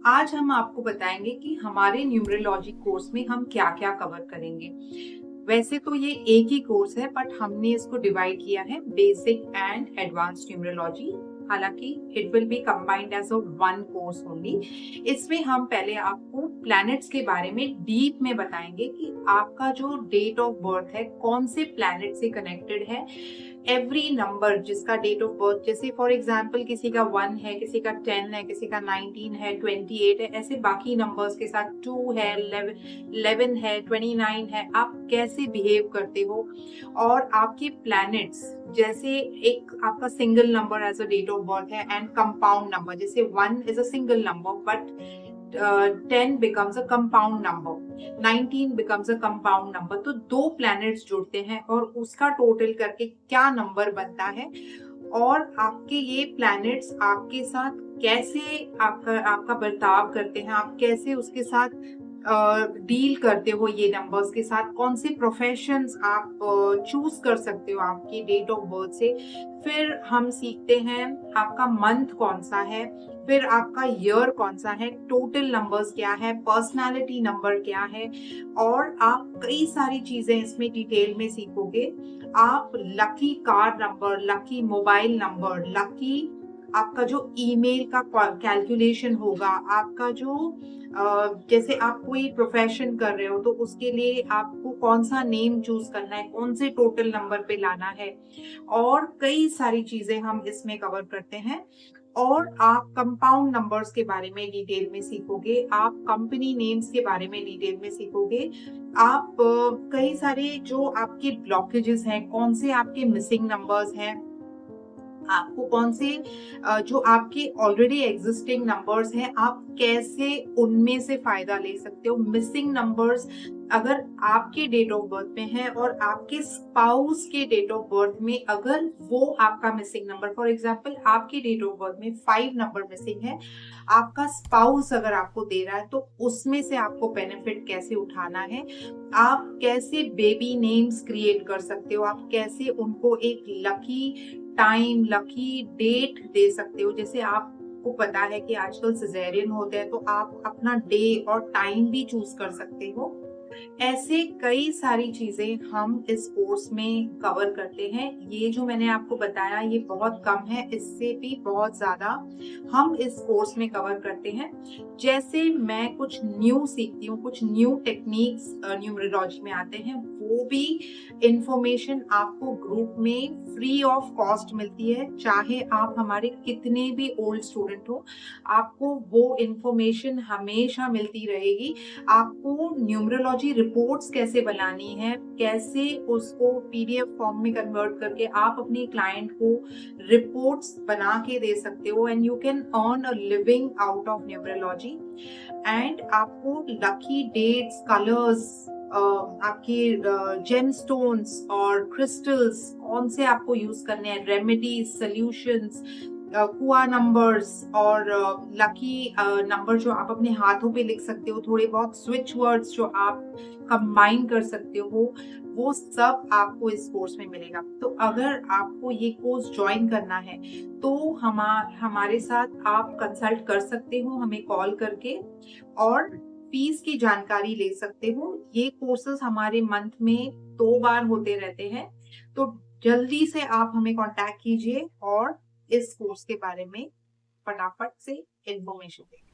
आज हम आपको बताएंगे कि हमारे न्यूमरोलॉजी कोर्स में हम क्या क्या कवर करेंगे। वैसे तो ये एक ही कोर्स है, बट हमने इसको डिवाइड किया है बेसिक एंड एडवांस्ड न्यूमरोलॉजी। हालांकि it will be combined as a one course only. इसमें हम पहले आपको प्लैनेट्स के बारे में डीप में बताएंगे कि आपका जो डेट ऑफ बर्थ है कौन से प्लैनेट से कनेक्टेड है। एवरी नंबर जिसका डेट ऑफ बर्थ, जैसे फॉर एग्जाम्पल किसी का 1 है, किसी का 10 है, किसी का 19 है, 28 है, ऐसे बाकी नंबर्स के साथ 2 है, 11 है, 29 है, आप कैसे बिहेव करते हो। और आपके प्लैनेट्स, जैसे एक आपका single number as a date of birth है एंड कंपाउंड नंबर, जैसे 1 इज a single number but 10 becomes a compound number, 19 becomes a compound number। तो दो प्लैनेट्स जुड़ते हैं और उसका टोटल करके क्या नंबर बनता है, और आपके ये प्लैनेट्स आपके साथ कैसे आपका बर्ताव करते हैं, आप कैसे उसके साथ डील करते हो, ये नंबर्स के साथ कौन से प्रोफेशंस आप चूज कर सकते हो आपकी डेट ऑफ बर्थ से। फिर हम सीखते हैं आपका मंथ कौन सा है, फिर आपका ईयर कौन सा है, टोटल नंबर्स क्या है, पर्सनालिटी नंबर क्या है, और आप कई सारी चीजें इसमें डिटेल में सीखोगे। आप lucky car number, lucky mobile number, lucky आपका जो ईमेल का कैलकुलेशन होगा, आपका जो जैसे आप कोई प्रोफेशन कर रहे हो तो उसके लिए आपको कौन सा नेम चूज करना है, कौन से टोटल नंबर पे लाना है, और कई सारी चीजें हम इसमें कवर करते हैं। और आप कंपाउंड नंबर्स के बारे में डिटेल में सीखोगे, आप कंपनी नेम्स के बारे में डिटेल में सीखोगे, आप कई सारे जो आपके ब्लॉकेजेस हैं, कौन से आपके मिसिंग नंबर्स हैं, आपको कौन से जो आपके ऑलरेडी एग्जिस्टिंग नंबर्स हैं आप कैसे उनमें से फायदा ले सकते हो। मिसिंग नंबर्स अगर आपके डेट ऑफ बर्थ में है और आपके स्पाउस के डेट ऑफ बर्थ में अगर वो आपका मिसिंग नंबर, फॉर एग्जांपल आपके डेट ऑफ बर्थ में 5 नंबर मिसिंग है, आपका स्पाउस अगर आपको दे रहा है तो उसमें से आपको बेनिफिट कैसे उठाना है, आप कैसे बेबी नेम्स क्रिएट कर सकते हो, आप कैसे उनको एक लकी टाइम, लकी डेट दे सकते हो। जैसे आपको पता है कि आजकल सिजेरियन होते हैं तो आप अपना डे और टाइम भी चूज कर सकते हो। ऐसे कई सारी चीजें हम इस कोर्स में कवर करते हैं। ये जो मैंने आपको बताया ये बहुत कम है, इससे भी बहुत ज्यादा हम इस कोर्स में कवर करते हैं। जैसे मैं कुछ न्यू सीखती हूँ, कुछ न्यू टेक्निक्स न्यूमरोलॉजी में आते हैं, वो भी इंफॉर्मेशन आपको ग्रुप में फ्री ऑफ कॉस्ट मिलती है। चाहे आप हमारे कितने भी ओल्ड स्टूडेंट हो, आपको वो इंफॉर्मेशन हमेशा मिलती रहेगी। आपको न्यूमरोलॉजी रिपोर्ट्स कैसे बनानी है, कैसे उसको पीडीएफ फॉर्म में कन्वर्ट करके आप अपने क्लाइंट को रिपोर्ट्स बना के दे सकते हो, and you can earn a living out of numerology. And आपको लकी डेट्स, कलर्स, आपके जेमस्टोन्स और क्रिस्टल्स कौन से आपको यूज करने हैं, रेमेडीज, सॉल्यूशंस, कुआ नंबर्स और लकी नंबर जो आप अपने हाथों पे लिख सकते हो, थोड़े बहुत स्विच वर्ड्स जो आप कंबाइन कर सकते हो, वो सब आपको इस कोर्स में मिलेगा। तो अगर आपको ये कोर्स ज्वाइन करना है तो हमारे साथ आप कंसल्ट कर सकते हो, हमें कॉल करके, और फीस की जानकारी ले सकते हो। ये कोर्सेज हमारे मंथ में 2 बार होते रहते हैं, तो जल्दी से आप हमें कांटेक्ट कीजिए और इस कोर्स के बारे में फटाफट से इंफॉर्मेशन दें।